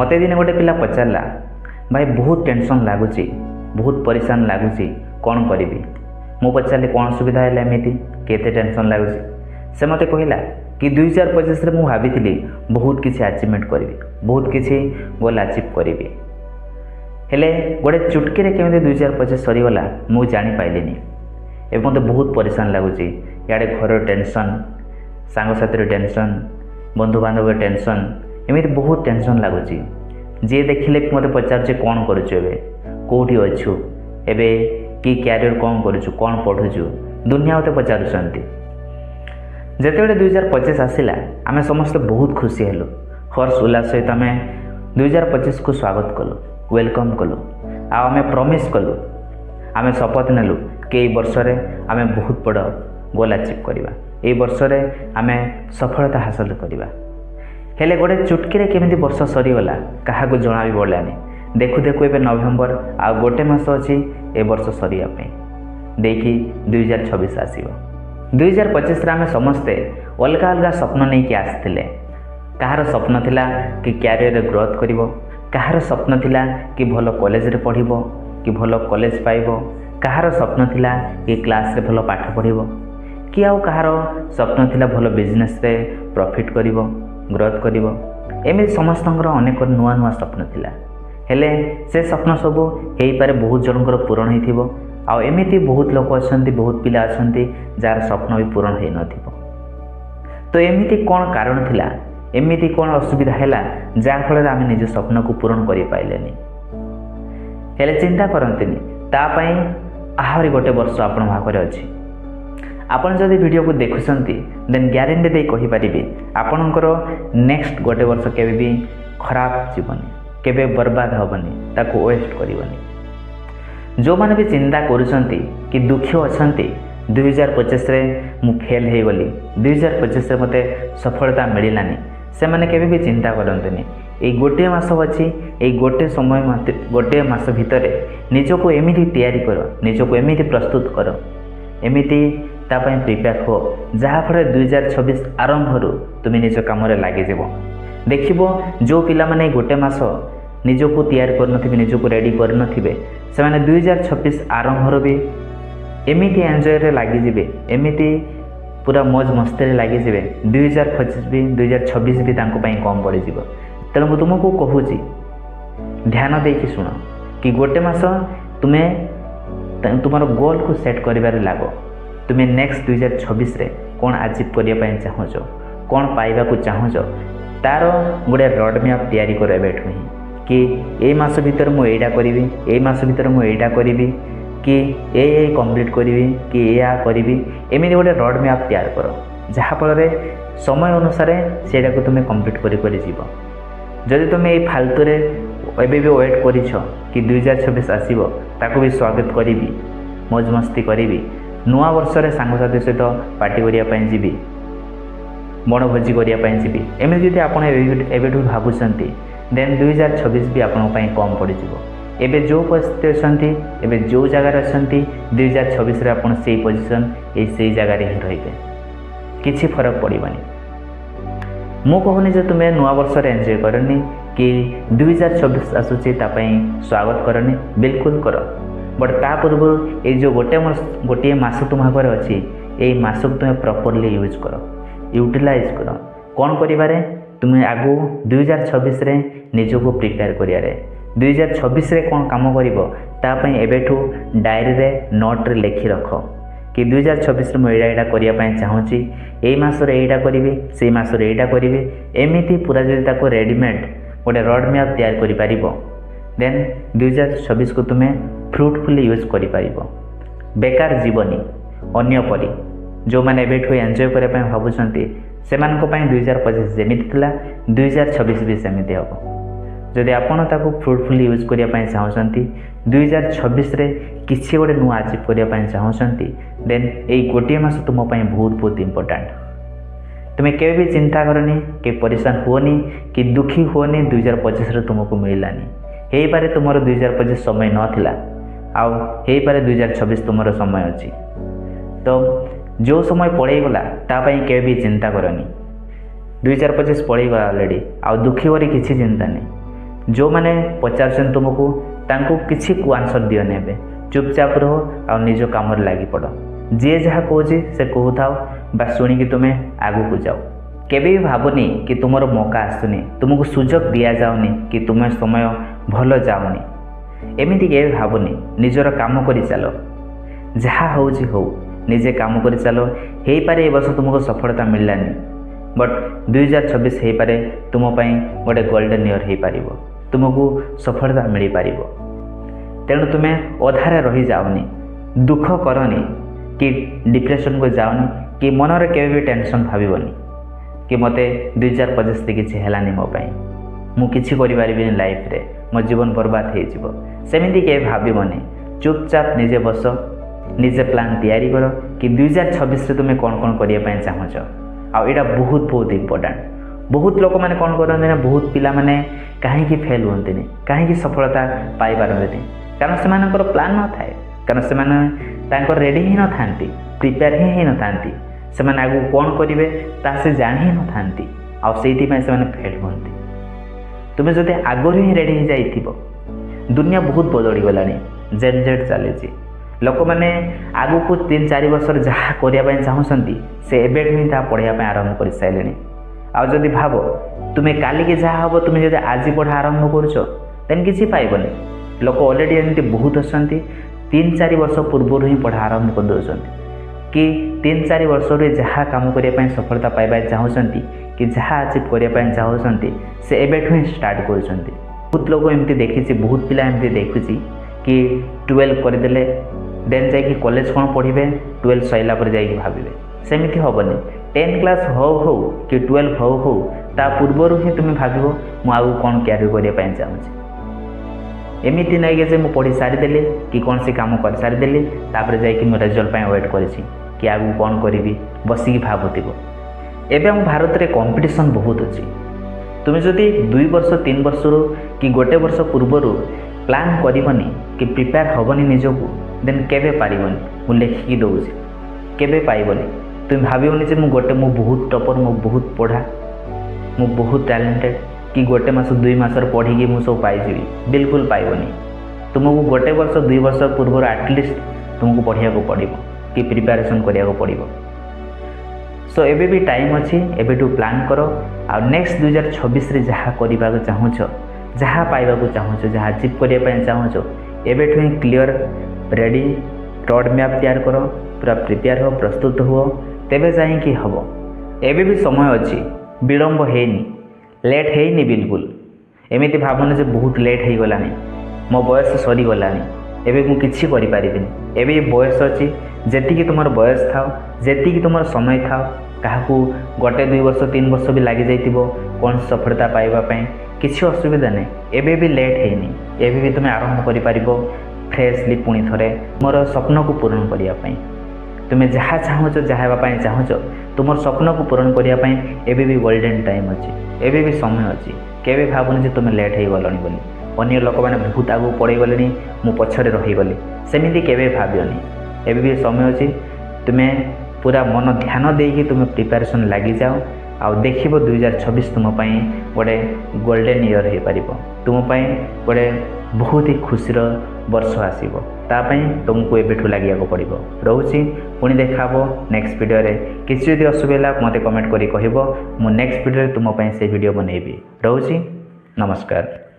मते दिन गोटे पिला पचारला भाई बहुत टेंशन लगुच बहुत परेशान लगुच कौन करी मु पचारि कौन सुविधा है एमती केते टेंशन लगुच से मते कहला कि 2025 रे मु भाभी बहुत किसी अचीवमेंट करी बहुत किसी गोल अचीव करी हेले गोटे चुटकी केमी 2025 सरीगला मु जानी पाइलिनी एवं मत बहुत परेशान लगुच इे घर टेंशन सांगसाथी टेंशन बंधु बांधव टेंशन एमती बहुत टेंशन लगुच जी देखिले मत पचारे कौन करुचु कौटी अच्छु एबे कि क्यारियर कौन करुचु कौन पढ़ुचु दुनिया मत पचारुंट जिते 2025 आसला आम समस्त बहुत खुशी हेलु हर्ष उल्लास सहित आम 2025 को स्वागत कलु वेलकम कलु आम प्रमिश कलु आम शपथ नेलु कि वर्ष आम बहुत बड़ गोल अचीव करवा ये वर्ष आम सफलता हासिल करवा हेले गोटे चुटकी केमी वर्ष सरीगला क्या जना भी पड़ानी देखु देखु ए नवेम्बर आ गोटे मास अच्छी ए वर्ष सरीवाई देखी 2026 आसो 2025 आम समस्ते अलग अलग स्वप्न नहीं कि आसते कहार स्वप्न थिला कि क्यारियर ग्रोथ करिवो कहार स्वप्न थिला कि भल कॉलेज रे पढ़िबो कि भल कॉलेज पाइबो कहार स्वप्न थिला कि क्लास रे भल पाठ पढ़िबो कि आउ कहार स्वप्न थिला भल बिजनेस रे प्रॉफिट करिवो ग्रोथ करिवो एमती समस्त अनेक नुआ नुआ स्वप्न थिला हेले से स्वप्न सब हो पारे बहुत जनकर पूरण हो एमती बहुत लोक अच्छा बहुत पिला अच्छा जार स्वप्न भी पूरण हो न तो एमती कौन कारण थिला एमती कौन असुविधा है जहाँफल आम निज स्वप्न को पूरण कर पाइलेनी हेले चिंता करंतनी तापाई आहरी गोटे वर्ष आपण भागरे अच्छी आपन जदि वीडियो को देखुंट देन ग्यारंटी दे कहीपरि आपणकर नेक्स्ट गोटे वर्ष केवे भी खराब जीवनी केवे बर्बाद हेनी ताको वेस्ट करनी जो मैंने भी चिंता करुँच कि दुखी अच्छा 2025 रे मु फेल हो गली 2025 मत सफलता मिलानी से मैंने केवे भी चिंता करते ये गोटे मास अच्छी ये गोटे समय गोटे मास भितर निजको एमती तैयारी कर निजको एमती प्रस्तुत कर एमती तापाई प्रिपेयर हो जहाँफल 2026 आरंभ तुम निज कम लगे देखिबो जो पिला माने गोटे मास निजको तैयार कर निजको रेडी कर से 2026 आरंभ भी एमती एंजॉय रे लगिजे एमती पूरा मौज मस्ती लगे 2025 भी 2026 भी कम पड़ जाव तेणु मुझे तुमको कहूँ ध्यान दे शुण कि गोटे मास तुम्हें तुम गोल को सेट कर लाग तुम्हें नेक्स्ट 2026 रे कौन अचीव करने चाहूच कौन पाइबा चाहूच तार गोटे रोड मैप तैयारी कर एबेठु ही कि ए मास भीतर मु एडा करी ए मास भीतर मु एडा करी कि ए कंप्लीट करी कि या करी एमती गोटे रोड मैप तैयार कर जहाँफल समय अनुसार सेटा को तुम्हें कंप्लीट कर जीव जदि तुम्हें ये फालतू रे एबे भी वेट करिछ कि 2026 आसीबो ताको भी स्वागत करी मौज मस्ती करी नुआ वर्ष रे सांगसाथी सहित पार्टी करिया जीवी बनभोजी करने जी एमती जब आप एवं भावुंट देन 2026 भी आपंपाई कम पड़ एबे जो परिस्थिति अच्छा एवं जो जगार अच्छा 2026 आप पोजिशन से जगार ही रे किसी फरक पड़वानी मु कहूनी जो तुम्हें नुआ वर्ष एंजॉय करनी कि 2026 आसूची स्वागत करनी बिल्कुल कर बट ता पूर्व ये जो गोटे मास तुम आगे अच्छी ये मास को तुम्हें प्रॉपर्ली यूज कर यूटिलाइज कर कौन करिबारे तुम्हें आगु 2026 रे निजको प्रिपेयर करियारे 2026 रे कौन काम करिवो तापई एबेठू डायरी रे नोट रे लिखि रख कि 2026 रे मु एडा करिया पई चाहूची एई मास रे एडा करिवि सेई मास रे एडा करिवि एमिति पूरा जदि ताको रेडीमेड गोटे रोड मैप तैयार करि पारिबो देन 2026 को तुम्हें फ्रूटफुली यूज करि पारिबो बेकार जीवनी अन्य परी जो मैंने एबेठू एंजॉय करने भावुंट से 2025 जमीती था 2026 भी सेमती हम जदि आपड़ ताको फ्रूटफुली यूज करने चाहते 2026 रे किसी गोटे नुआ अचीव करने चाहते देन यही गोटे मास तुम्हें बहुत बहुत इंपोर्टेंट तुम्हें केवे भी चिंता करनी कि परेशान हुओनी कि दुखी हुओनी 2025 रे तुमको मिलानी हो पारे तुम 2025 समय नाला आउ हो पारे 2026 तुम समय अच्छी तो जो समय पड़ेगला तापाई केवे भी चिंता करनी 2025 पड़ेगा ऑलरेडी आउ दुखी हो किसी चिंता नहीं जो मैंने पचार तुमको तांको किसी को आंसर दियो ने चुपचाप रहो आ निज काम लगी पड़ जी जहाँ कहे से कहू था बस शुणिकी तुम्हें आगू को जाओ केबे भी भावनी कि तुमर मौका आसुनी तुमको सुजोग दि जाऊनी कि तुम समय भल जाऊनी एमती के भावनी निजर काम कर चलो जहाँ हूँ हो निजे काम कर चलो हो पारे ए वर्ष तुमको सफलता मिललानी बट 2026 हो पारे तुमपाई गोटे गोल्डन इयर हो पार तुमको सफलता मिल पार तेणु तुम्हें अधारे रही जाओनी दुख करनी कि डिप्रेशन को जाओनी कि मनरे केवे भी टेंशन भावनी कि मते 2025 किसी है मोपाई मुझे करें लाइफ रे मो जीवन बर्बाद हो सेमती के भावनी चुपचाप निजे बस निजे प्लान तैयारी कर कि 2026 तुम कौन कौन करने चाहूच आईटा बहुत बहुत इम्पोर्टाट बहुत लोक मैंने कौन करते ना बहुत पिला माने कहीं फेल होती कहीं सफलता पाई पारती कारण से प्लान न थाए कारण से रेडी ही न था प्रिपेयर ही न था से आगू कौन करेंगे से जान ही न था से फेल होती तुम्हें जब आगर ही रेडी हो जाइथिबो दुनिया बहुत बदली गला जेड जेड चली लोक मैंने आगू को 3-4 वर्ष जहाँ करने चाहूँगी से एबे ही पढ़ाई आरंभ कर सारे आदि भाव तुम्हें काली के जहाँ हम तुम्हें जब आज पढ़ा आरंभ करें किसी पाइबनी लोक अलरेडी एमती बहुत अच्छा 3-4 वर्ष पूर्व ही पढ़ा आरंभ कर दौरान कि 3-4 वर्ष जहाँ कम करने सफलता पाइबा चाहूँगी कि जहाँ अचिव करने चाहूँगी से एबेठू ही स्टार्ट कर बहुत लोग एमती देखी बहुत पिला एमती देखुची कि 12 करदे देन जाकि कॉलेज कौन पढ़े 12 सैला पर जाकि भावे सेमती हेनी 10 क्लास हो कि 12 हो ता पूर्वर ही तुम्हें भाव मुझे कौन क्यारियर करने चाहूँगी एमती नहीं कि मुझे पढ़ी सारीदेली कि कौन सी काम कर सारीदेली तापर जाकि रिजल्ट वेट कर आगू कौन करी बसिकी भावुव एवं आम भारत में कंपटीशन बहुत अच्छी तुम्हें जदि 2 वर्ष 3 वर्ष कि गोटे वर्ष पूर्वर प्लान करनी कि प्रिपेयर हेनी निजक देन केवे पारबनी मुझे लिखिकी दूसरी केवे पाइबनी तुम भावनी जे गोटे मु बहुत टपर मु बहुत पढ़ा मु बहुत टैलेंटेड कि गोटे मास 2 मास पढ़ी मुझे सब पाई बिल्कुल पाइबनी तुमको गोटे वर्ष 2 वर्ष पूर्व एटलिस्ट तुमको पढ़िया को पड़ो कि प्रिपेरेसन करिया पड़ो सो एबे भी टाइम अच्छी एबेठू प्लान करो आ नेक्स्ट 2026 रे जहाँ करने चाहूच जहाँ पाइबा चाहूच जहाँ अचिव करने चाहूच एबेठू ही क्लियर रेडी रोड मैप तैयार करो पूरा प्रिपेयर हो प्रस्तुत हो तेबे जाइए हम एबे भी समय अच्छी विलंब हैनी लेट हैनी बिल्कुल एमती भावना जो बहुत लेट हो गलानी मो बयस सरीगलानी एबे मु किछि करि पारिबिनी एबे बयस अच्छी जेतिकी तुम बयस था जेतिकी तुम समय था क्या गोटे 2 वर्ष 3 वर्ष भी लगी जाइथिबो कौन सफलता पाइबापी किसी असुविधा नहीं एबे भी लेट हैनी एबे भी तुम आरंभ करि पारिबो फ्रेशली पुणी थे मोर स्वप्न को पूरण करने तुम्हें जहाँ चाहूच जहाँ चाहूच तुम स्वप्न को पूरण करने एबे भी गोल्डन टाइम अच्छी एबे भी समय अच्छी केवे भावनी जे तुम लेट हो गलनी बोली अन्य लोक मैंने बहुत आगू पड़े गले मु पछरे रहीगली सेमती केवे भावियोनी एबे भी समय अच्छी तुम्हें पूरा मन ध्यान देकी तुम प्रिपेरेसन लगी जाओ आउ देखिबो 2026 तुमपाई गोटे गोल्डन इयर हो पार तुमपाई गोटे बहुत ही खुशीर वर्ष आसो तापाई तुमको एबेठू लगे पड़ो रोची पुणी देखा नेक्स्ट वीडियो रे किसी यदि असुविधा मत कमेंट करी कहबो मु नेक्स्ट वीडियो तुमपाई से वीडियो बनैबी रोची नमस्कार।